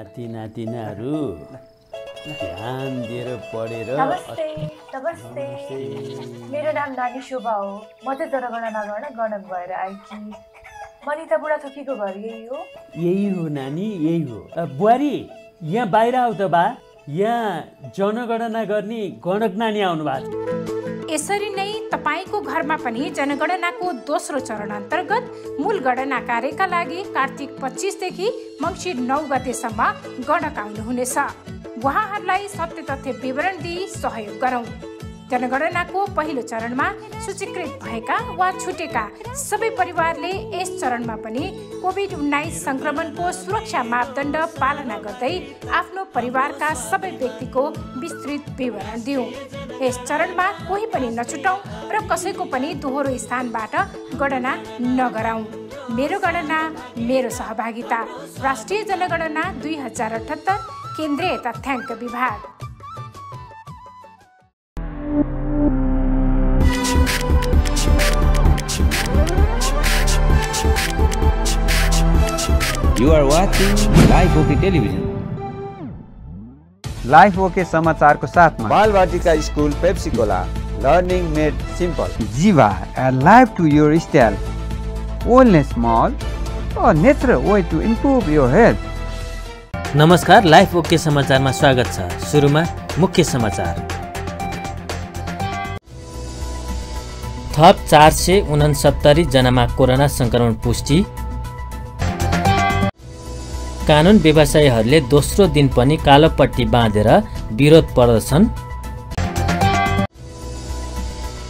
नाति नातिनाहरू ध्यान दिएर पढेर। नमस्ते नमस्ते, मेरो नाम नानी शोभा हो। म चाहिँ जनगणना गर्न गणक भएर आएकी। मनिता बुढाथोकीको घर यही हो? यही हो नानी, यही हो। बुहारी यहाँ बाहिर आऊ त बा, यहाँ जनगणना गर्ने गणक नानी आउनु भएको छ। यसरी नै तपाईको घरमा पनि जनगणनाको दोस्रो चरण अन्तर्गत मूल गणना कार्यका लागि कार्तिक 25 देखि मङ्सिर 9 गतेसम्म गणक आउनुहुनेछ। उहाँहरूलाई सत्य तथ्य विवरण दिई सहयोग गरौँ। जनगणनाको पहिलो चरणमा सूचीकृत भएका वा छुटेका सबै परिवारले यस चरणमा पनि कोभिड-19 संक्रमणको सुरक्षा मापदण्ड पालना गर्दै आफ्नो परिवारका सबै व्यक्तिको विस्तृत विवरण दिउँ। यस चरणमा कोही पनि नछुटाउँ र कसैको पनि दोहोरो स्थानबाट गणना नगराउँ। मेरो गणना मेरो सहभागिता, राष्ट्रिय जनगणना 2078, केन्द्रीय तथ्याङ्क विभाग। You are watching Live OK Television. Life OK समाचारको साथमा Balbatika school Pepsicola, learning made simple. Jiva, a life to your style. Wellness Mall, a natural way to improve your health. नमस्कार, लाइफ ओके समाचारमा स्वागत छ। सुरुमा मुख्य समाचार। थप 469 जनामा कोरोना संक्रमण पुष्टि। कानुन व्यवसायीहरूले दोस्रो दिन पनि कालोपट्टी बाँधेर विरोध प्रदर्शन।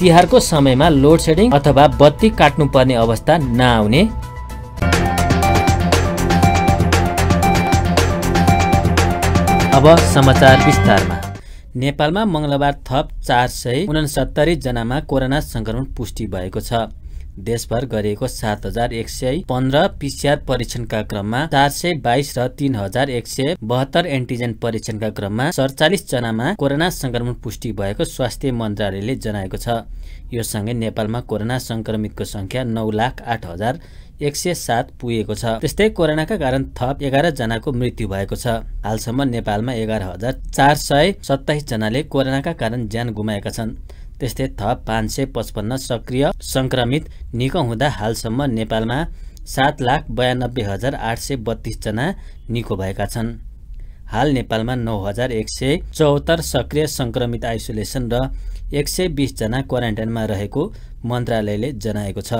तिहारको समयमा लोड सेडिङ अथवा बत्ती काट्नुपर्ने अवस्था नआउने। अब समाचार विस्तारमा। नेपालमा मंगलबार थप 469 जनामा कोरोना संक्रमण पुष्टि भएको छ। देशभर गरिएको 7115 पीसीआर परीक्षणका क्रममा 422 र 3172 एन्टिजेन परीक्षणका क्रममा 47 जनामा कोरोना संक्रमण पुष्टि भएको स्वास्थ्य मन्त्रालयले जनाएको छ। यो सँगै नेपालमा कोरोना संक्रमितको संख्या 9,08,107 पुगेको छ। त्यस्तै कोरोनाका कारण थप 11 जनाको मृत्यु भएको छ। हालसम्म नेपालमा 11,427 जनाले कोरोनाका कारण ज्यान गुमाएका छन्। त्यस्तै थप 555 सक्रिय संक्रमित निको हुँदा हालसम्म नेपालमा 7,92,832 जना निको भएका छन्। हाल नेपालमा 9,174 सक्रिय संक्रमित आइसोलेसन र 120 जना क्वारेन्टाइनमा रहेको मन्त्रालयले जनाएको छ।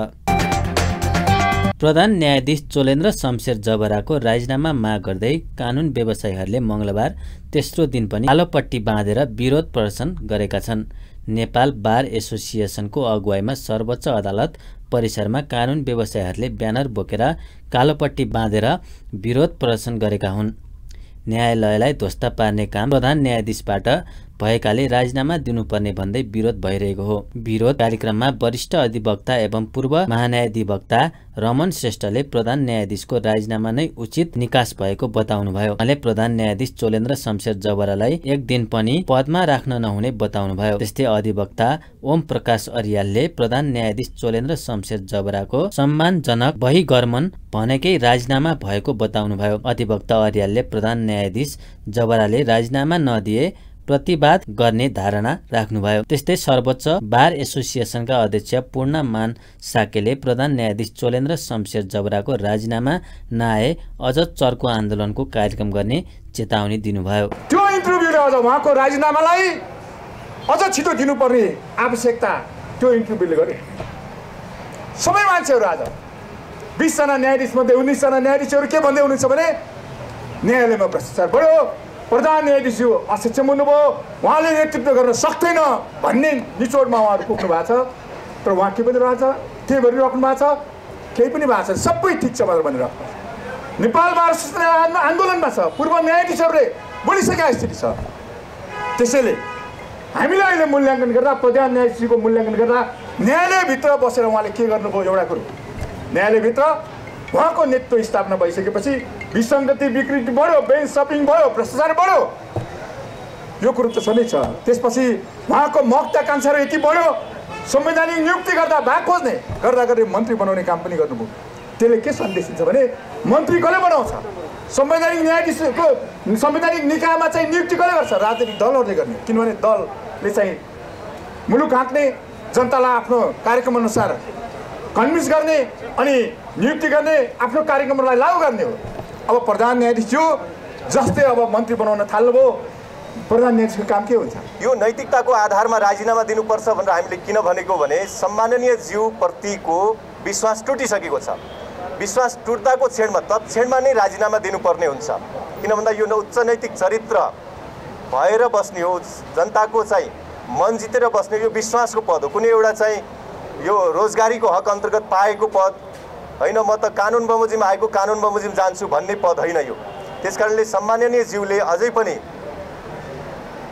प्रधान न्यायाधीश चोलेन्द्र शमशेर जबराको राजीनामा माग गर्दै कानुन व्यवसायीहरूले मंगलबार तेस्रो दिन पनि कालोपट्टी बाँधेर विरोध प्रदर्शन गरेका छन्। नेपाल बार एसोसिएसनको अगुवाईमा सर्वोच्च अदालत परिसरमा कानुन व्यवसायीहरूले ब्यानर बोकेर कालोपट्टी बाँधेर विरोध प्रदर्शन गरेका हुन्। न्यायालयलाई ध्वस्त पार्ने काम प्रधान न्यायाधीशबाट भएकाले राजीनामा दिनुपर्ने भन्दै विरोध भइरहेको हो। विरोध कार्यक्रममा वरिष्ठ अधिवक्ता एवं पूर्व महान्यायाधिवक्ता रमन श्रेष्ठले प्रधान न्यायाधीशको राजीनामा नै उचित निकास भएको बताउनुभयो। उहाँले प्रधान न्यायाधीश चोलेन्द्र शमशेर जबरालाई एक दिन पनि पदमा राख्न नहुने बताउनुभयो। त्यस्तै अधिवक्ता ओम प्रकाश अर्यालले प्रधान न्यायाधीश चोलेन्द्र शमशेर जबराको सम्मानजनक बहिगमन भनेकै राजीनामा भएको बताउनुभयो। अधिवक्ता अर्यालले प्रधान न्यायाधीश जबराले राजीनामा नदिए प्रतिवाद गर्ने धारणा राख्नुभयो। त्यस्तै सर्वोच्च बार एसोसिएसनका अध्यक्ष पूर्णमान साकेले प्रधान न्यायाधीश चोलेन्द्र शमशेर जबराको राजीनामा नआए अझ चर्को आन्दोलनको कार्यक्रम गर्ने चेतावनी दिनुभयो। त्यो इन्टरभ्यूले अझ उहाँको राजीनामालाई अझ छिटो दिनुपर्ने आवश्यकता त्यो इन्टरभ्यूले गरे। सबै मान्छेहरू आज 20 जना न्यायाधीश मध्ये 19 जना न्यायाधीशहरू के भन्दै हुनुहुन्छ भने न्यायालयमा भ्रष्टाचार बढ्यो, प्रधान न्यायाधीश असक्षम हुनुभयो, उहाँले नेतृत्व गर्न सक्दैन भन्ने निचोडमा उहाँहरू पुग्नु भएको छ। तर उहाँ के भनिरहेको छ, के भनिराख्नु भएको छ, केही पनि भएको छ, सबै ठिक छ भनेर भनिराख्नु। नेपाल बार आन्दोलनमा छ, पूर्व न्यायाधीशहरूले बोलिसकेका स्थिति छ। त्यसैले हामीले अहिले मूल्याङ्कन गर्दा प्रधान न्यायाधीशको मूल्याङ्कन गर्दा न्यायालयभित्र बसेर उहाँले के गर्नुभयो, एउटा कुरो न्यायालयभित्र उहाँको नेतृत्व स्थापना भइसकेपछि विसङ्गति विकृति बढ्यो, बेन्च सपिङ भयो, भ्रष्टाचार बढ्यो, यो कुरो त छँदै छ। त्यसपछि उहाँको महत्त्वाकांक्षाहरू यति बढ्यो, संवैधानिक नियुक्ति गर्दा भाग खोज्ने गर्दा गर्दै मन्त्री बनाउने काम पनि गर्नुभयो। त्यसले के सन्देश दिन्छ भने मन्त्री कसले बनाउँछ, संवैधानिक न्यायाधीशको संवैधानिक निकायमा चाहिँ नियुक्ति कसले गर्छ? राजनीतिक दलहरूले गर्ने। किनभने दलले चाहिँ मुलुक हाँक्ने, जनतालाई आफ्नो कार्यक्रम अनुसार कन्भिन्स गर्ने अनि नियुक्ति गर्ने, आफ्नो कार्यक्रमलाई लागू गर्ने हो। अब प्रधान न्यायाधीशज्यू जस्तै अब मन्त्री बनाउन थाल्नुभयो, प्रधान न्यायाधीशको काम के हुन्छ? यो नैतिकताको आधारमा राजीनामा दिनुपर्छ भनेर हामीले किन भनेको भने सम्माननीय ज्यूप्रतिको विश्वास टुटिसकेको छ। विश्वास टुट्दाको क्षणमा तत्क्षणमा नै राजीनामा दिनुपर्ने हुन्छ। किन भन्दा यो उच्च नैतिक चरित्र भएर बस्ने हो, जनताको चाहिँ मन जितेर बस्ने यो विश्वासको पद हो। कुनै एउटा चाहिँ यो रोजगारीको हक अन्तर्गत पाएको पद होइन, म त कानुन बमोजिम आएको कानुन बमोजिम जान्छु भन्ने पद होइन यो। त्यसकारणले सम्माननीय ज्यूले अझै पनि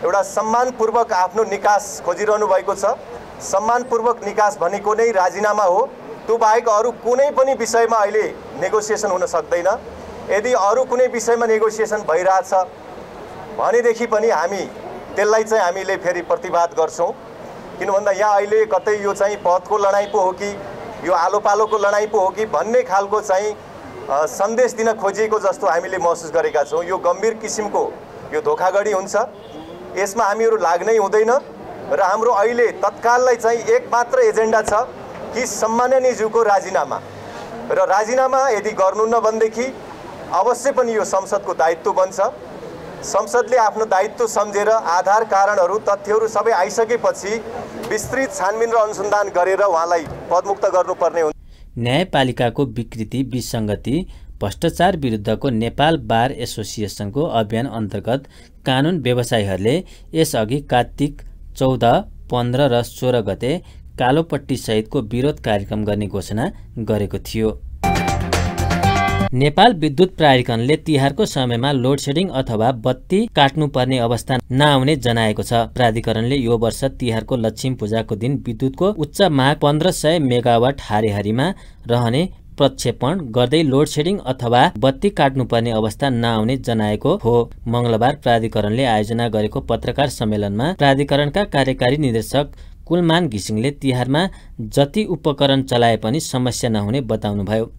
एउटा सम्मानपूर्वक आफ्नो निकास खोजिरहनु भएको छ। सम्मानपूर्वक निकास भनेको नै राजीनामा हो। त्यो बाहेक अरू कुनै पनि विषयमा अहिले नेगोसिएसन हुन सक्दैन। यदि अरू कुनै विषयमा नेगोसिएसन भइरहेछ भनेदेखि पनि हामी त्यसलाई चाहिँ हामीले फेरि प्रतिवाद गर्छौँ। किन भन्दा यहाँ अहिले कतै यो चाहिँ पदको लडाइँ पो हो कि यो आलो पालोको लडाइँ पो हो कि भन्ने खालको चाहिँ सन्देश दिन खोजिएको जस्तो हामीले महसुस गरेका छौँ। यो गम्भीर किसिमको यो धोखाधडी हुन्छ, यसमा हामीहरू लाग्नै हुँदैन। र हाम्रो अहिले तत्काललाई चाहिँ एक मात्र एजेन्डा छ कि सम्माननीय ज्यूको राजीनामा, र राजीनामा यदि गर्नु न भनेदेखि अवश्य पनि यो संसदको दायित्व बन्छ। संसदले आफ्नो दायित्व सम्झेर आधार कारणहरू तथ्यहरू सबै आइसकेपछि विस्तृत छानबिन र अनुसन्धान गरेर उहाँलाई पदमुक्त गर्नुपर्ने हुन्छ। न्यायपालिकाको विकृति, विसङ्गति, भ्रष्टाचार विरुद्धको नेपाल बार एसोसिएसनको अभियान अन्तर्गत कानुन व्यवसायीहरूले यसअघि कार्तिक 14, 15 र 16 गते कालोपट्टी सहितको विरोध कार्यक्रम गर्ने घोषणा गरेको थियो। नेपाल विद्युत प्राधिकरणले तिहारको समयमा लोडसेडिङ अथवा बत्ती काट्नुपर्ने अवस्था नआउने जनाएको छ। प्राधिकरणले यो वर्ष तिहारको लक्ष्मी पूजाको दिन विद्युतको उच्च माग 1500 मेगावाट हारीहारीमा रहने प्रक्षेपण गर्दै लोडसेडिङ अथवा बत्ती काट्नुपर्ने अवस्था नआउने जनाएको हो। मंगलबार प्राधिकरणले आयोजना गरेको पत्रकार सम्मेलनमा प्राधिकरणका कार्यकारी निर्देशक कुलमान घिसिङले तिहारमा जति उपकरण चलाए पनि समस्या नहुने बताउनुभयो।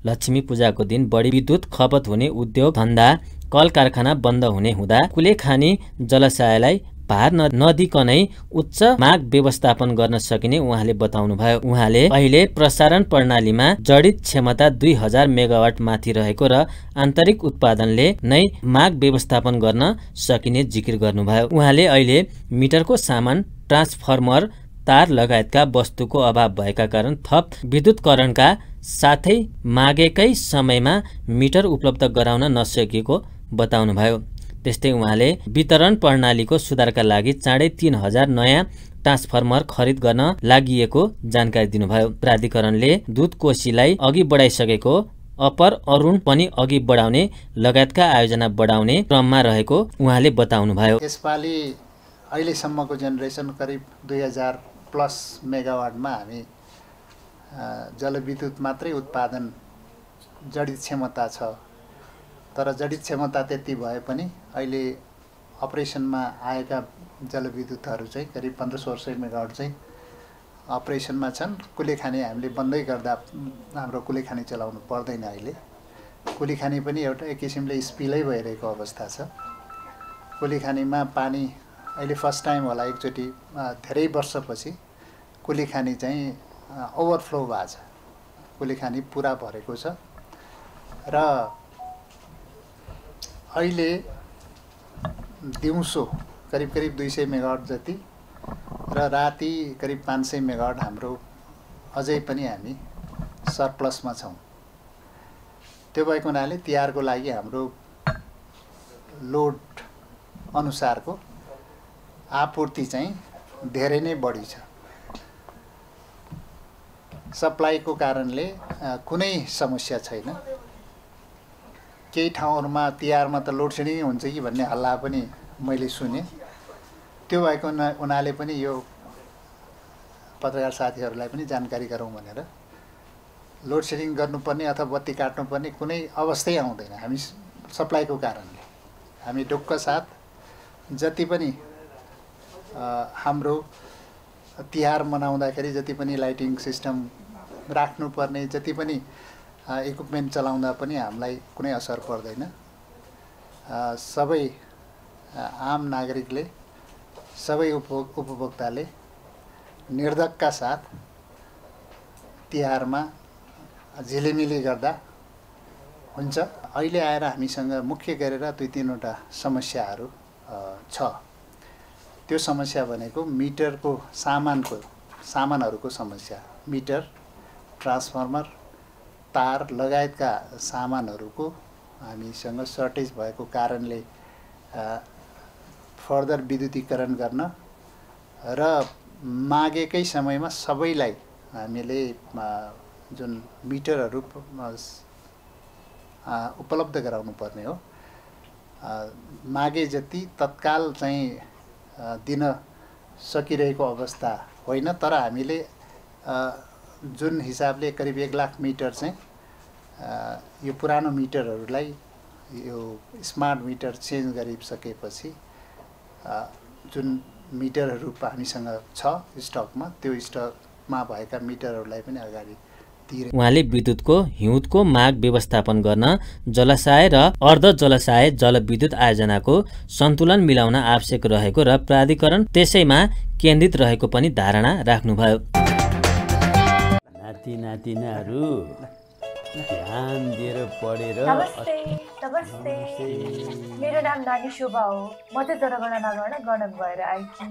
लक्ष्मी पूजाको दिन बढी विद्युत खपत हुने उद्योग धन्दा कल कारखाना बन्द हुने हुँदा कुलेखानी जलाशयलाई भार नदिकनै उच्च माग व्यवस्थापन गर्न सकिने उहाँले बताउनुभयो। उहाँले अहिले प्रसारण प्रणालीमा जडित क्षमता 2000 मेगावाट माथि रहेको र आन्तरिक उत्पादनले नै माग व्यवस्थापन गर्न सकिने जिकिर गर्नुभयो। उहाँले अहिले मिटरको सामान, ट्रान्सफर्मर, तार लगायतका वस्तुको अभाव भएका कारण थप विद्युतकरणका साथै मागेकै समयमा मिटर उपलब्ध गराउन नसकेको बताउनुभयो। त्यस्तै उहाँले वितरण प्रणालीको सुधारका लागि चाँडै 3000 नयाँ ट्रान्सफर्मर खरिद गर्न लागिएको जानकारी दिनुभयो। प्राधिकरणले दुध कोशीलाई अघि बढाइसकेको, अपर अरुण पनि अघि बढाउने लगायतका आयोजना बढाउने क्रममा रहेको उहाँले बताउनुभयो। यसपालि अहिलेसम्मको जेनेरेसन करिब 2000 प्लस मेगावाटमा हामी जलविद्युत मात्रै उत्पादन जडित क्षमता छ। तर जडित क्षमता त्यति भए पनि अहिले अपरेसनमा आएका जलविद्युतहरू चाहिँ करिब 1500 मेगावाट चाहिँ अपरेसनमा छन्। कुलेखानी हामीले बन्दै गर्दा हाम्रो कुलेखानी चलाउनु पर्दैन। अहिले कुलेखानी पनि एउटा एक किसिमले स्पिलै भइरहेको अवस्था छ। कुलेखानीमा पानी अहिले फर्स्ट टाइम होला एकचोटि धेरै वर्षपछि कुलेखानी चाहिँ ओभरफ्लो भएको छ। कुलेखानी पुरा भरेको छ र अहिले दिउँसो करिब 200 मेगावाट जति र राति करिब 500 मेगावाट हाम्रो अझै पनि हामी सरप्लसमा छौँ। त्यो भएको हुनाले तिहारको लागि हाम्रो लोड अनुसारको आपूर्ति चाहिँ धेरै नै बढी छ। सप्लाईको कारणले कुनै समस्या छैन। केही ठाउँहरूमा तिहारमा त लोडसेडिङ हुन्छ कि भन्ने हल्ला पनि मैले सुने। त्यो भएको हुनाले पनि यो पत्रकार साथीहरूलाई पनि जानकारी गरौँ भनेर लोडसेडिङ गर्नुपर्ने अथवा बत्ती काट्नुपर्ने कुनै अवस्थै आउँदैन हामी सप्लाईको कारणले। हामी ढुक्क साथ जति पनि हाम्रो तिहार मनाउँदाखेरि जति पनि लाइटिङ सिस्टम राख्नुपर्ने, जति पनि इक्विपमेन्ट चलाउँदा पनि हामीलाई कुनै असर पर्दैन। सबै आम नागरिकले सबै उपभोक्ताले निर्धक्का साथ तिहारमा झिलिमिली गर्दा हुन्छ। अहिले आएर हामीसँग मुख्य गरेर 2-3वटा समस्याहरू छ। त्यो समस्या भनेको मिटरको सामानहरूको समस्या, मिटर, ट्रान्सफर्मर, तार लगायतका सामानहरूको हामीसँग सर्टेज भएको कारणले फर्दर विद्युतीकरण गर्न र मागेकै समयमा सबैलाई हामीले जुन मिटरहरू उपलब्ध गराउनु पर्ने हो। मागे जति तत्काल चाहिँ दिन सकिरहेको अवस्था होइन, तर हामीले जुन हिसाबले करिब 1 लाख मिटर चाहिँ यो पुरानो मिटरहरूलाई यो स्मार्ट मिटर चेन्ज गरिसकेपछि जुन मिटरहरू हामीसँग छ स्टकमा, त्यो स्टकमा भएका मिटरहरूलाई पनि अगाडि दिएर उहाँले विद्युतको हिउँदको माग व्यवस्थापन गर्न जलाशय र अर्ध जलाशय जलविद्युत आयोजनाको सन्तुलन मिलाउन आवश्यक रहेको र प्राधिकरण त्यसैमा केन्द्रित रहेको पनि धारणा राख्नुभयो। नाति नातिनाहरू ध्यान दिएर पढेर। नमस्ते नमस्ते, मेरो नाम नानी शोभा हो। म चाहिँ जनगणना गर्न गणक भएर आएकी।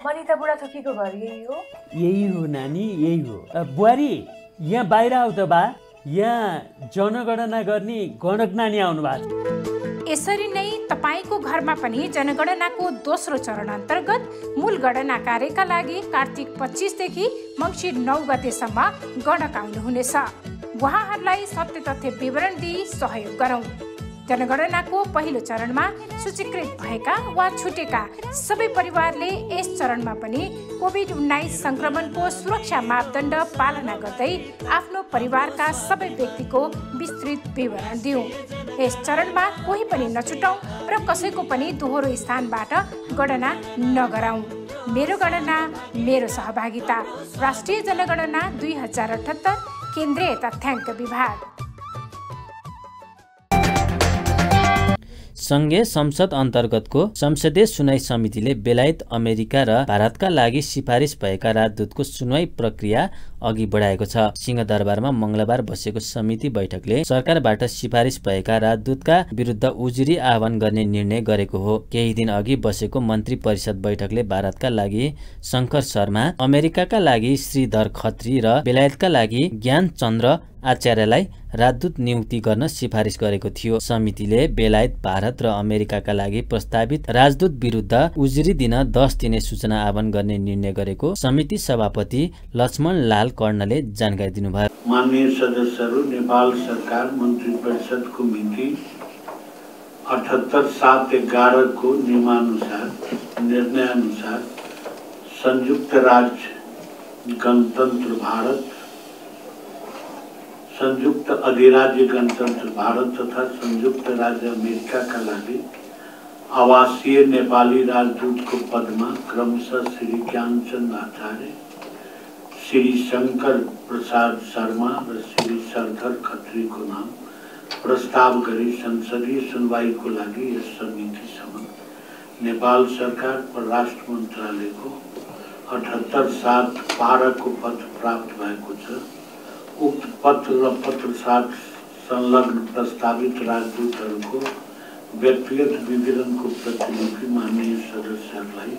मनिता बुढाथोकीको घर यही हो? यही हो नानी, यही हो। बुहारी यहाँ बाहिर आऊ त बा, यहाँ जनगणना गर्ने गणक नानी आउनु भएको छ। यसरी नै तपाईको घरमा पनि जनगणनाको दोस्रो चरण अन्तर्गत मूल गणना कार्यका लागि कार्तिक 25 देखि मङ्सिर 9 गतेसम्म गणक आउनुहुनेछ। उहाँहरूलाई सत्य तथ्य विवरण दिई सहयोग गरौँ। जनगणनाको पहिलो चरणमा सूचीकृत भएका वा छुटेका सबै परिवारले यस चरणमा पनि कोभिड-19 संक्रमणको सुरक्षा मापदण्ड पालना गर्दै आफ्नो परिवारका सबै व्यक्तिको विस्तृत विवरण दिउँ। यस चरणमा कोही पनि नछुटाउँ र कसैको पनि दोहोरो स्थानबाट गणना नगराउँ। मेरो गणना मेरो सहभागिता, राष्ट्रिय जनगणना 2078, केन्द्रीय तथ्याङ्क विभाग। संघीय संसद अन्तर्गतको संसदीय सुनवाई समितिले बेलायत, अमेरिका र भारतका लागि सिफारिस भएका राजदूतको सुनवाई प्रक्रिया अघि बढाएको छ। सिंहदरबारमा मंगलबार बसेको समिति बैठकले सरकारबाट सिफारिस भएका राजदूतका विरुद्ध उजुरी आह्वान गर्ने निर्णय गरेको हो। केही दिन अघि बसेको मन्त्री परिषद बैठकले भारतका लागि शङ्कर शर्मा, अमेरिकाका लागि श्रीधर खत्री र बेलायतका लागि ज्ञान चन्द्र आचार्यलाई राजदूत नियुक्ति गर्न सिफारिस गरेको थियो। समितिले बेलायत, भारत र अमेरिकाका लागि प्रस्तावित राजदूत विरुद्ध उजुरी दिन 10 दिने सूचना आह्वान गर्ने निर्णय गरेको समिति सभापति लक्ष्मण लाल कर्णले जानकारी दिनुभयो। माननीय सदस्यहरू, नेपाल सरकार मन्त्री परिषदको मिति 78/7/11 को निर्णयअनुसार संयुक्त राज्य गणतन्त्र भारत, संयुक्त अधिराज्य गणतन्त्र भारत तथा संयुक्त राज्य अमेरिका का लागि आवासीय नेपाली राजदूतको पदमा क्रमशः श्री ज्ञानचन्द्र आचार्य, श्री शङ्कर प्रसाद शर्मा र श्री श्रीधर खत्रीको नाम प्रस्ताव गरी संसदीय सुनवाईको लागि यस समिति समक्ष नेपाल सरकार परराष्ट्र मन्त्रालयको 78/7/12 को पत्र प्राप्त भएको छ। उक्त पत्र र पत्र साथ संलग्न प्रस्तावित राजदूतहरूको व्यक्तिगत विवरणको प्रतिलिपि माननीय सदस्यहरूलाई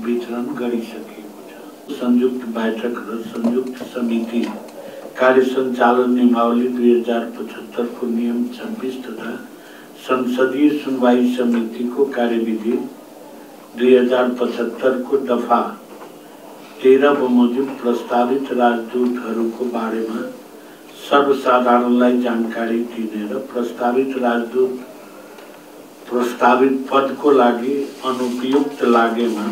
वितरण गरिसकिएको छ। संयुक्त बैठक र संयुक्त समिति कार्य सञ्चालन नियमावली 2075 को नियम 26 तथा संसदीय सुनवाई समितिको कार्यविधि 2075 को दफा 13 बमोजिम प्रस्तावित राजदूतहरूको बारेमा सर्वसाधारणलाई जानकारी दिने र प्रस्तावित राजदूत प्रस्तावित पदको लागि अनुपयुक्त लागेमा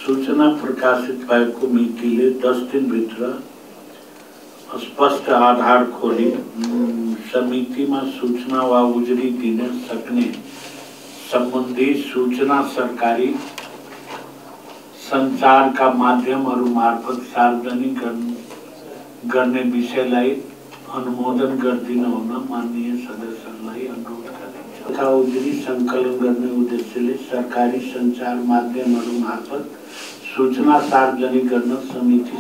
सूचना प्रकाशित भएको मितिले 10 दिनभित्र स्पष्ट आधार खोली समितिमा सूचना वा उजुरी दिन सक्ने सम्बन्धी सूचना सरकारी संचारका माध्यमहरू मार्फत सार्वजनिक गर्ने विषयलाई अनुमोदन गरिदिन हुन माननीय सदस्यहरूलाई अनुरोध गरिन्छ। सामग्री सङ्कलन गर्ने उद्देश्यले सरकारी सञ्चार माध्यमहरू मार्फत सूचना सार्वजनिक गर्न समिति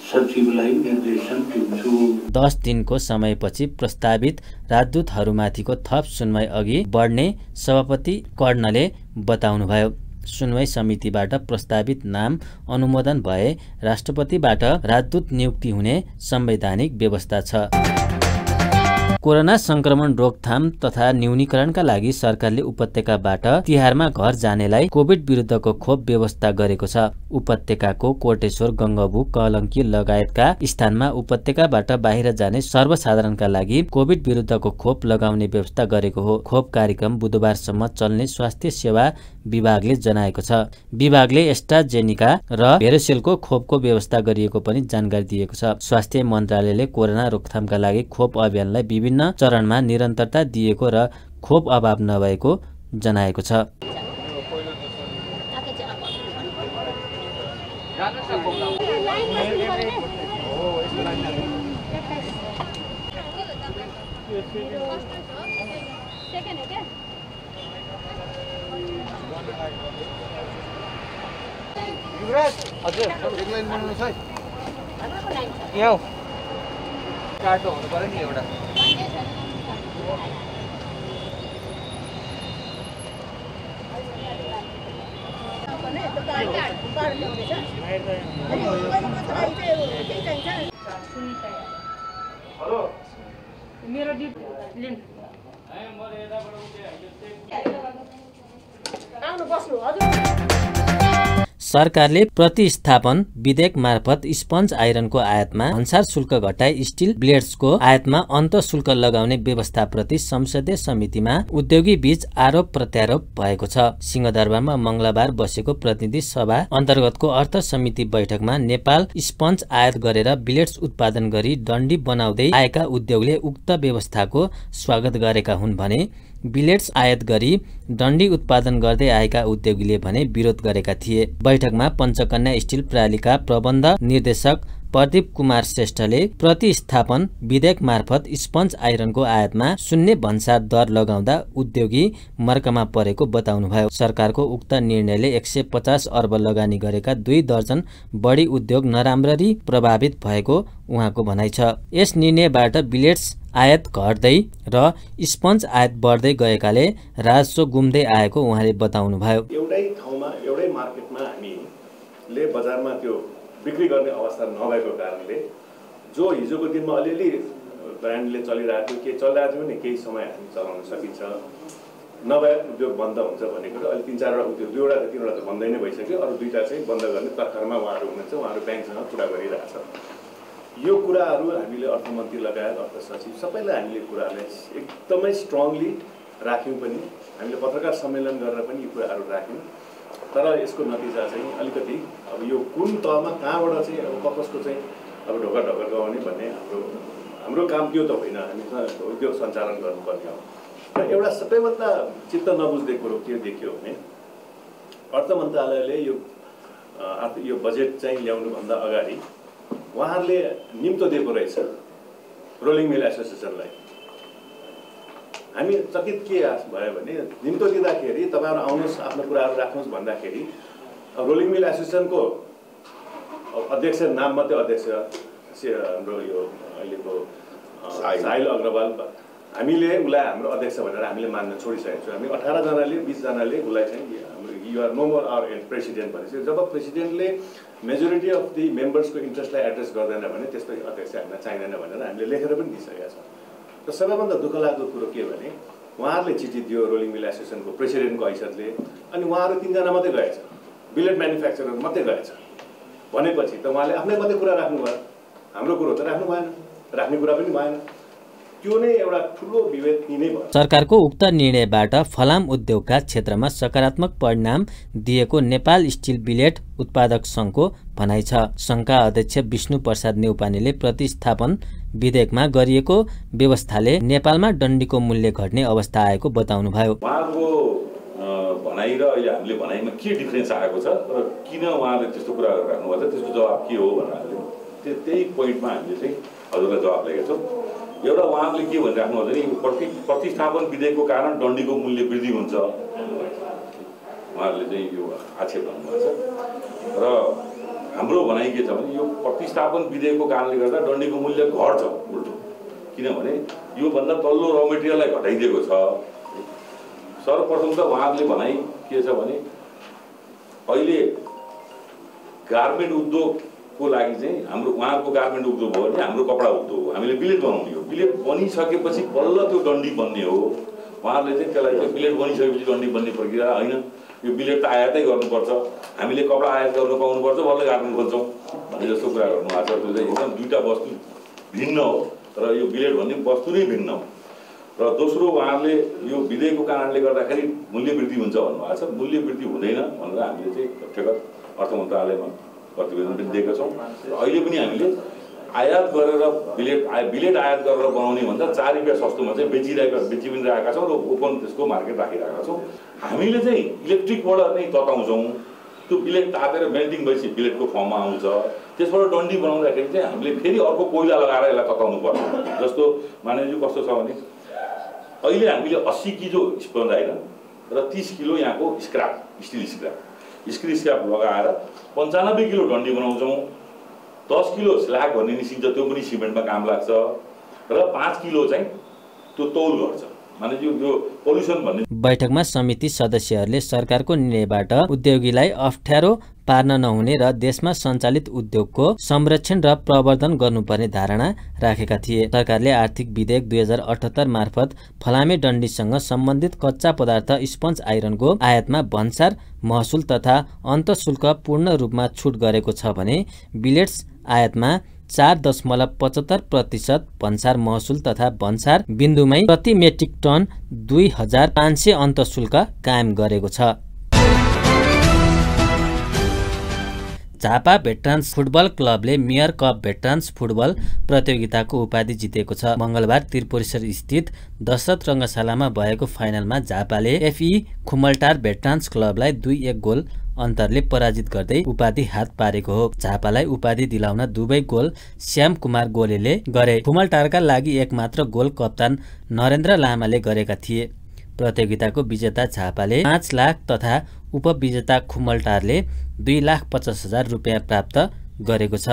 सचिवलाई निर्देशन दिन्छु। 10 दिनको समयपछि प्रस्तावित राजदूतहरूमाथिको थप सुनवाई अघि बढ्ने सभापति कर्णले बताउनुभयो। सुनवाई समितिबाट प्रस्तावित नाम अनुमोदन भए राष्ट्रपतिबाट राजदूत नियुक्ति हुने संवैधानिक व्यवस्था छ। कोरोना संक्रमण रोकथाम तथा न्यूनीकरणका लागि सरकारले उपत्यकाबाट तिहारमा घर जानेलाई कोभिड विरुद्धको खोप व्यवस्था गरेको छ। उपत्यकाको कोटेश्वर, गङ्गबु, कलङ्की लगायतका स्थानमा उपत्यकाबाट बाहिर जाने सर्वसाधारणका लागि कोभिड विरुद्धको खोप लगाउने व्यवस्था गरेको हो। खोप कार्यक्रम बुधबारसम्म चल्ने स्वास्थ्य सेवा विभागले जनाएको छ। विभागले एस्ट्राजेनिका र भेरोसेलको खोपको व्यवस्था गरिएको पनि जानकारी दिएको छ। स्वास्थ्य मन्त्रालयले कोरोना रोकथामका लागि खोप अभियानलाई विभिन्न चरणमा निरन्तरता दिएको र खोप अभाव नभएको जनाएको छ। हजुर एक लाइन बनाउनु छ यहाँ कार्टो हुनु पर्यो नि एउटा। हेलो मेरो आउनु बस्नु हजुर। सरकारले प्रतिस्थापन विधेयक मार्फत स्पन्ज आइरनको आयातमा भन्सार शुल्क घटाई स्टिल ब्लेड्सको आयातमा अन्त शुल्क लगाउने व्यवस्थाप्रति संसदीय समितिमा उद्योगी बीच आरोप प्रत्यारोप भएको छ। सिंहदरबारमा मंगलबार बसेको प्रतिनिधि सभा अन्तर्गतको अर्थ समिति बैठकमा नेपाल स्पन्ज आयात गरेर ब्लेड्स उत्पादन गरी डन्डी बनाउँदै आएका उद्योगले उक्त व्यवस्थाको स्वागत गरेका हुन् भने ब्लेड्स आयात गरी डन्डी उत्पादन गर्दै आएका उद्योगीले भने विरोध गरेका थिए। बैठकमा पञ्चकन्या स्टिल प्रणालीका प्रबन्ध निर्देशक प्रदीप कुमार श्रेष्ठले प्रतिस्थापन विधेयक मार्फत स्पन्ज आइरनको आयातमा 0 भन्सार दर लगाउँदा उद्योगी मर्कामा परेको बताउनुभयो। सरकारको उक्त निर्णयले 150 अर्ब लगानी गरेका 2 दर्जन बढी उद्योग नराम्ररी प्रभावित भएको उहाँको भनाइ छ। यस निर्णयबाट ब्लेड्स आयात घट्दै र स्पन्ज आयात बढ्दै गएकाले राजस्व गुम्दै आएको उहाँले बताउनुभयो। एउटै ठाउँमा एउटै मार्केटमा हामीले बजारमा त्यो बिक्री गर्ने अवस्था नभएको कारणले जो हिजोको दिनमा अलिअलि ब्रान्डले चलिरहेको थियो, केही चलिरहेको थियो भने केही समय हामी चलाउन सकिन्छ, नभए उद्योग बन्द हुन्छ भनेको अहिले 3-4वटा उद्योग 2वटा 3वटा त बन्दै नै भइसक्यो। अरू 2टा चाहिँ बन्द गर्ने तर्खरमा उहाँहरू हुनुहुन्छ, उहाँहरू ब्याङ्कसँग कुरा गरिरहेछ। यो कुराहरू हामीले अर्थमन्त्री लगायत अर्थ सचिव सबैलाई हामीले कुराहरूलाई एकदमै स्ट्रङली राख्यौँ पनि, हामीले पत्रकार सम्मेलन गरेर पनि यी कुराहरू राख्यौँ। तर यसको नतिजा चाहिँ अलिकति अब यो कुन तहमा कहाँबाट चाहिँ अब कसको चाहिँ अब ढोका गराउने भन्ने हाम्रो काम त्यो त होइन, हामी उद्योग सञ्चालन गर्नुपर्ने हो। र एउटा सबैभन्दा चित्त नबुझ्ने कुरो के देखियो भने अर्थ मन्त्रालयले यो बजेट चाहिँ ल्याउनुभन्दा अगाडि उहाँहरूले निम्तो दिएको रहेछ रोलिङ मिल एसोसिएसनलाई। हामी चकित के भयो भने निम्तो दिँदाखेरि तपाईँहरू आउनुहोस् आफ्नो कुराहरू राख्नुहोस् भन्दाखेरि रोलिङ मिल एसोसिएसनको अध्यक्ष नाम मात्रै अध्यक्ष हाम्रो यो अहिलेको साहिल अग्रवाल, हामीले उसलाई हाम्रो अध्यक्ष भनेर हामीले मान्न छोडिसकेको छौँ। हामी 18 जनाले 20 जनाले उसलाई चाहिँ हाम्रो you are no more our president भनेपछि जब प्रेसिडेन्टले मेजोरिटी अफ दि मेम्बर्सको इन्ट्रेस्टलाई एड्रेस गर्दैन भने त्यस्तो अध्यक्ष हामीलाई चाहिँदैन भनेर हामीले लेखेर पनि दिइसकेका छौँ। र सबैभन्दा दुःख लाग्दो कुरो के भने उहाँहरूले चिठी दियो रोलिङ मिल एसोसिएसनको प्रेसिडेन्टको हैसियतले, अनि उहाँहरू 3 जना मात्रै गएछ, बिलेट म्यानुफ्याक्चरर मात्रै गएछ। भनेपछि त उहाँले आफ्नै मात्रै कुरा राख्नुभयो, हाम्रो कुरो त राख्नु भएन, राख्ने कुरा पनि भएन। त्यो नै एउटा ठुलो विभेद नै भयो। सरकारको उक्त निर्णयबाट फलाम उद्योगका क्षेत्रमा सकारात्मक परिणाम दिएको नेपाल स्टिल बिलेट उत्पादक संघको भनाइ छ। संघका अध्यक्ष विष्णु प्रसाद नेउपानेले प्रतिस्थापन विधेयकमा गरिएको व्यवस्थाले नेपालमा डन्डीको मूल्य घट्ने अवस्था आएको बताउनुभयो। उहाँको भनाइ र अहिले हामीले भनाइमा के डिफरेन्स आएको छ र किन उहाँले त्यस्तो कुरा राख्नुभएको छ, त्यसको जवाब के हो भनेर त्यही पोइन्टमा हामीले चाहिँ हजुरलाई जवाब दिएका छौँ। एउटा उहाँले के भनिराख्नु हुन्छ नि प्रतिस्थापन विधेयकको कारण डन्डीको मूल्य वृद्धि हुन्छ उहाँहरूले चाहिँ यो आक्षेप गर्नुभएको छ र हाम्रो भनाइ के छ भने यो प्रतिस्थापन विधेयकको कारणले गर्दा डन्डीको मूल्य घट्छ उल्टो किनभने योभन्दा तल्लो र मेटेरियललाई घटाइदिएको छ सर्वप्रथम त उहाँहरूले भनाइ के छ भने अहिले गार्मेन्ट उद्योगको लागि चाहिँ हाम्रो उहाँहरूको गार्मेन्ट उद्योग हो भने हाम्रो कपडा उद्योग हो हामीले बिलेट बनाउने हो बिलेट बनिसकेपछि बल्ल त्यो डन्डी बन्ने हो उहाँहरूले चाहिँ त्यसलाई चाहिँ बिलेट बनिसकेपछि डन्डी बन्ने प्रक्रिया होइन यो बिलेट त आयातै गर्नुपर्छ हामीले कपडा आयात गर्न पाउनुपर्छ बल्ल गार्मेन्ट खोज्छौँ भन्ने जस्तो कुरा गर्नुभएको छ त्यो चाहिँ एकदम दुईवटा वस्तु भिन्न हो तर यो बिलेट भन्ने वस्तु नै भिन्न हो र दोस्रो उहाँहरूले यो विधेयकको कारणले गर्दाखेरि मूल्य वृद्धि हुन्छ भन्नुभएको छ मूल्य वृद्धि हुँदैन भनेर हामीले चाहिँ तथ्यगत अर्थ मन्त्रालयमा प्रतिवेदन पनि दिएका छौँ र अहिले पनि हामीले आयात गरेर बिलेट आयात गरेर बनाउने भन्दा 4 रुपियाँ सस्तोमा चाहिँ बेचि पनि रहेका छौँ र ओपन त्यसको मार्केट राखिरहेका छौँ हामीले चाहिँ इलेक्ट्रिकबाट नै तताउँछौँ त्यो बिलेट तातेर मेल्टिङ भएपछि बिलेटको फर्ममा आउँछ त्यसबाट डन्डी बनाउँदाखेरि चाहिँ हामीले फेरि अर्को कोइला लगाएर यसलाई तताउनु पर्छ जस्तो मानिलिनु कस्तो छ भने अहिले हामीले 80 किलो स्पन्ज होइन र 30 किलो यहाँको स्क्रैप स्टिल स्क्रैप लगाएर 95 किलो डन्डी बनाउँछौँ 10 किलो स्ल्याग भन्ने निस्किन्छ त्यो पनि सिमेन्टमा काम लाग्छ र 5 किलो चाहिँ त्यो तौल गर्छ माने यो पोल्युसन भन्ने बैठकमा समिति सदस्यहरूले सरकारको निर्णयबाट उद्योगीलाई अप्ठ्यारो पार्न नहुने र देशमा सञ्चालित उद्योगको संरक्षण र प्रवर्धन गर्नुपर्ने धारणा राखेका थिए सरकारले आर्थिक विधेयक 2078 मार्फत फलामे डन्डीसँग सम्बन्धित कच्चा पदार्थ स्पन्ज आइरनको आयातमा भन्सार महसुल तथा अन्तशुल्क पूर्ण रूपमा छुट गरेको छ भने बिलेट्स आयातमा 4.75% भन्सार महसुल तथा भन्सार बिन्दुमै प्रति मेट्रिक टन 2500 अन्तशुल्क कायम गरेको छ। झापा भेटरान्स फुटबल क्लबले मेयर कप भेटरान्स फुटबल प्रतियोगिताको उपाधि जितेको छ। मंगलबार त्रिपुरेश्वर स्थित दशरथ रङ्गशालामा भएको फाइनलमा झापाले एफई खुमलटार भेटरान्स क्लबलाई 2-1 गोल अन्तरले पराजित गर्दै उपाधि हात पारेको हो। झापालाई उपाधि दिलाउन दुवै गोल श्याम कुमार गोलेले गरे। खुमलटारका लागि एकमात्र गोल कप्तान नरेन्द्र लामाले गरेका थिए। प्रतियोगिताको विजेता झापाले 5 लाख तथा उपविजेता खुमलटारले 2,50,000 रुपियाँ प्राप्त गरेको छ।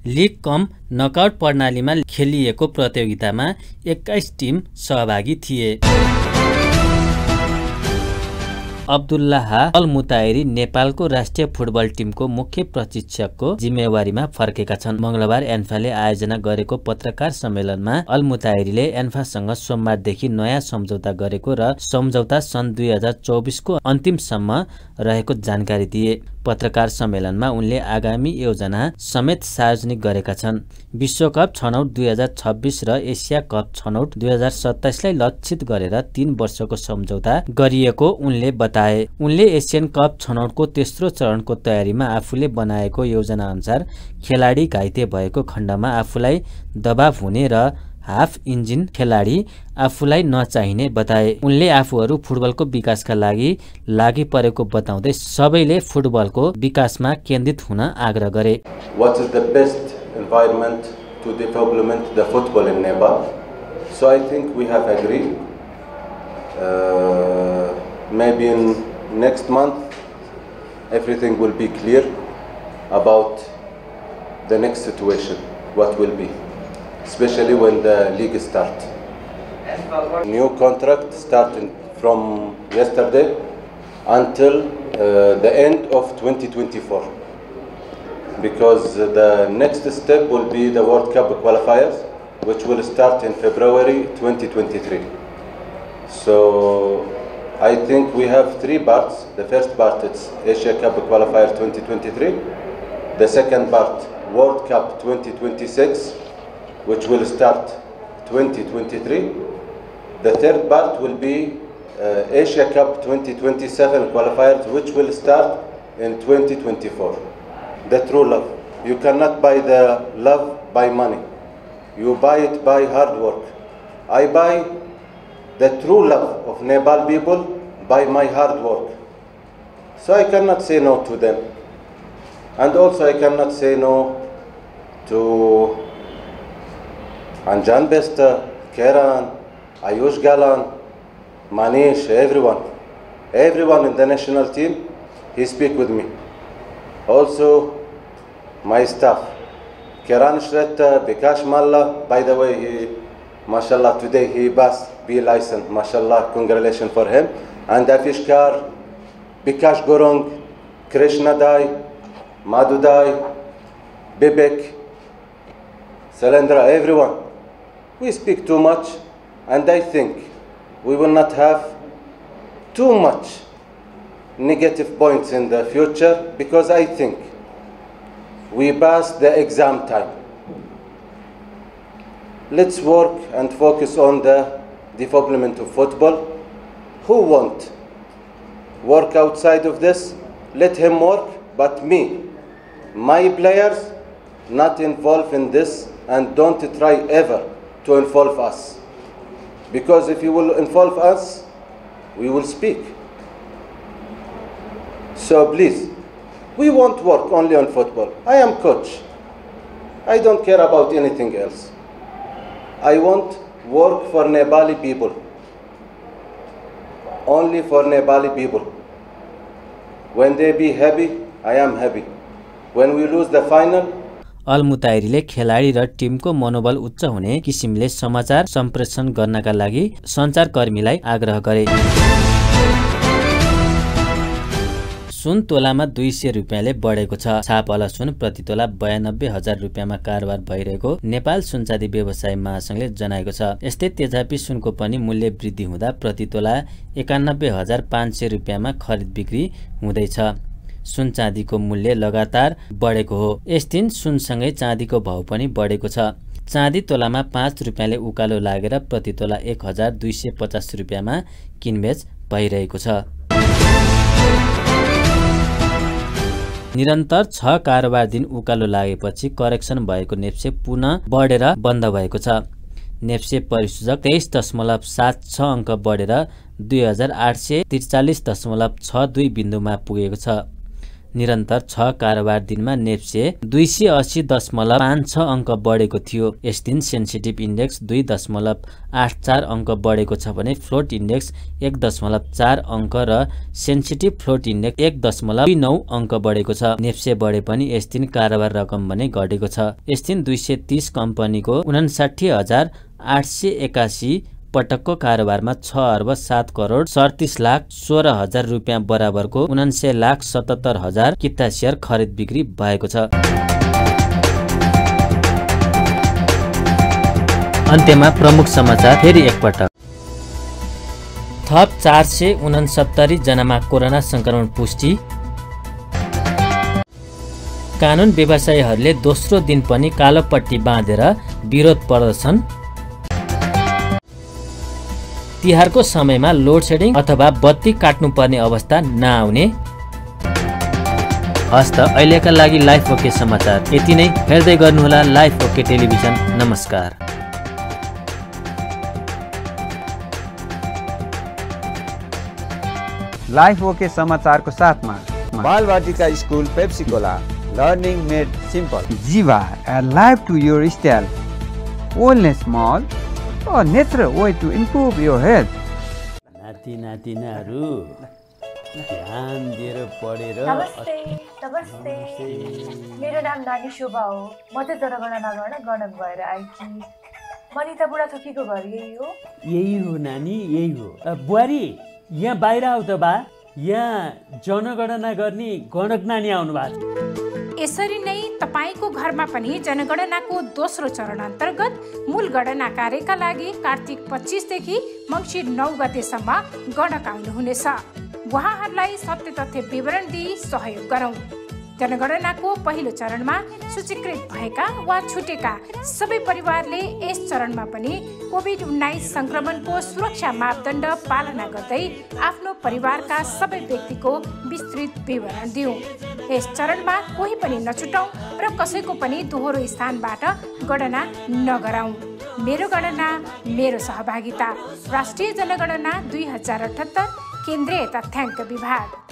लीग कम नकआउट प्रणालीमा खेलिएको प्रतियोगितामा 21 टिम सहभागी थिए। अब्दुल्लाह अल मुताइरी नेपालको राष्ट्रिय फुटबल टिमको मुख्य प्रशिक्षकको जिम्मेवारीमा फर्केका छन्। मंगलबार एन्फाले आयोजना गरेको पत्रकार सम्मेलनमा अल मुताइरीले एन्फासँग सोमबारदेखि नयाँ सम्झौता गरेको र सम्झौता सन् 2024 को अन्तिमसम्म रहेको जानकारी दिए। पत्रकार सम्मेलनमा उनले आगामी योजना समेत सार्वजनिक गरेका छन्। विश्वकप छनौट 2026 र एसिया कप छनौट 2027 लाई लक्षित गरेर 3 वर्षको सम्झौता गरिएको उनले बताए। उनले एसियन कप छनौटको तेस्रो चरणको तयारीमा आफूले बनाएको योजना अनुसार खेलाडी घाइते भएको खण्डमा आफूलाई दबाव हुने र हाफ इन्जिन खेलाडी आफूलाई नचाहिने बताए। उनले आफूहरू फुटबलको विकासका लागि परेको बताउँदै सबैले फुटबलको विकासमा केन्द्रित हुन आग्रह गरे। What is the best environment to develop the football in Nepal? So I think we have agreed. Maybe in next month everything will be clear about the next situation, what will be. Especially when the league starts. New contract starting from yesterday until the end of 2024. Because the next step will be the World Cup qualifiers, which will start in February 2023. So I think we have 3 parts. The first part is Asia Cup qualifier 2023. The second part, World Cup 2026. Which will start 2023. The third part will be Asia Cup 2027 qualifiers, which will start in 2024. The true love. You cannot buy the love by money. You buy it by hard work. I buy the true love of Nepal people by my hard work. So I cannot say no to them. And also I cannot say no to Anjan Besta, Keran, Ayush Galan, Manish, everyone. Everyone in the national team, he speak with me. Also my staff. Keran Shretta, Bikash Malla, by the way, he, mashallah, today he passed B license, mashallah, congratulations for him. And Afishkar, Bikash Gurung, Krishna Dai, Madhu Dai, Bibek, Salendra, everyone. We speak too much, and I think we will not have too much negative points in the future, because I think we passed the exam time. Let's work and focus on the development of football. Who won't work outside of this? Let him work, but me, my players, not involved in this, and don't try ever to involve us. Because if you will involve us, we will speak. So please, we won't work only on football. I am coach. I don't care about anything else. I want work for Nepali people. Only for Nepali people. When they be happy, I am happy. When we lose the final, अलमुताइरीले खेलाडी र टिमको मनोबल उच्च हुने किसिमले समाचार सम्प्रेषण गर्नका लागि सञ्चारकर्मीलाई आग्रह गरे। सुन तोलामा 200 रुपैयाँले बढेको छ। छापवाला सुन प्रति तोला 92,000 रुपैयाँमा कारोबार भइरहेको नेपाल सुनचाँदी व्यवसाय महासंघले जनाएको छ। यस्तै तेजापी सुनको पनि मूल्य वृद्धि हुँदा प्रति तोला 91,500 रुपैयाँमा खरिद बिक्री हुँदैछ। सुन चाँदीको मूल्य लगातार बढेको हो। यस दिन सुनसँगै चाँदीको भाउ पनि बढेको छ। चाँदी तोलामा 5 रुपैयाँले उकालो लागेर प्रति तोला 1,250 रुपैयाँमा किनबेच भइरहेको छ। निरन्तर 6 कारोबार दिन उकालो लागेपछि करेक्सन भएको नेप्से पुनः बढेर बन्द भएको छ। नेप्से परिसूचक 23.76 अंक बढेर 2843.62 बिन्दुमा पुगेको छ। निरन्तर 6 कारोबार दिनमा नेप्से 280.56 अंक बढेको थियो। यस दिन सेन्सिटिभ इन्डेक्स 2.84 अंक बढेको छ भने फ्लोट इन्डेक्स 1.4 अंक र सेन्सिटिभ फ्लोट इन्डेक्स 1.29 अंक बढेको छ। नेप्से बढे पनि यस दिन कारोबार रकम भने घटेको छ। यस दिन 230 कम्पनीको 59,881 पटकको कारोबारमा 6,07,37,16,000 रुपैयाँ बराबरको 79,77,000 किता शेयर खरिद बिक्री भएको छ। अन्त्यमा प्रमुख समाचार फेरि एकपटक। थप 469 जनामा कोरोना संक्रमण पुष्टि। कानुन व्यवसायीहरूले दोस्रो दिन पनि कालो पट्टी बाँधेर विरोध प्रदर्शन। तिहारको समयमा लोड सेडिङ अथवा बत्ती काट्नुपर्ने अवस्था नआउने। हस्त अहिलेका लागि लाइफ ओके समाचार यति नै। हेर्दै गर्नुहोला लाइफ ओके टेलिभिजन। नमस्कार। लाइफ ओके समाचारको साथमा Bal Vatika school Pepsicola learning made simple. Jiva life to your style wellness mall a natural way to improve your health. नाति नातिनाहरू ध्यान दिएर पढेर। नमस्ते नमस्ते, मेरो नाम नानी शोभा हो। म चाहिँ जनगणना गर्न गणक भएर आएकी। मनिता बुढाथोकीको घर यही हो? यही हो नानी, यही हो। बुहारी यहाँ बाहिर आऊ त बा। यहाँ जनगणना गर्ने गणक नानी आउनु भएको छ। यसरी नै तपाईको घरमा पनि जनगणनाको दोस्रो चरण अन्तर्गत मूल गणना कार्यका लागि कार्तिक 25 देखि मङ्सिर 9 गतेसम्म गणक आउनुहुनेछ। उहाँहरूलाई सत्य तथ्य विवरण दिई सहयोग गरौँ। जनगणनाको पहिलो चरणमा सूचीकृत भएका वा छुटेका सबै परिवारले यस चरणमा पनि कोभिड-19 संक्रमणको सुरक्षा मापदण्ड पालना गर्दै आफ्नो परिवारका सबै व्यक्तिको विस्तृत विवरण दिउँ। यस चरणमा कोही पनि नछुटाउँ र कसैको पनि दोहोरो स्थानबाट गणना नगराउँ। मेरो गणना मेरो सहभागिता। राष्ट्रिय जनगणना 2078 केन्द्रीय तथ्याङ्क विभाग।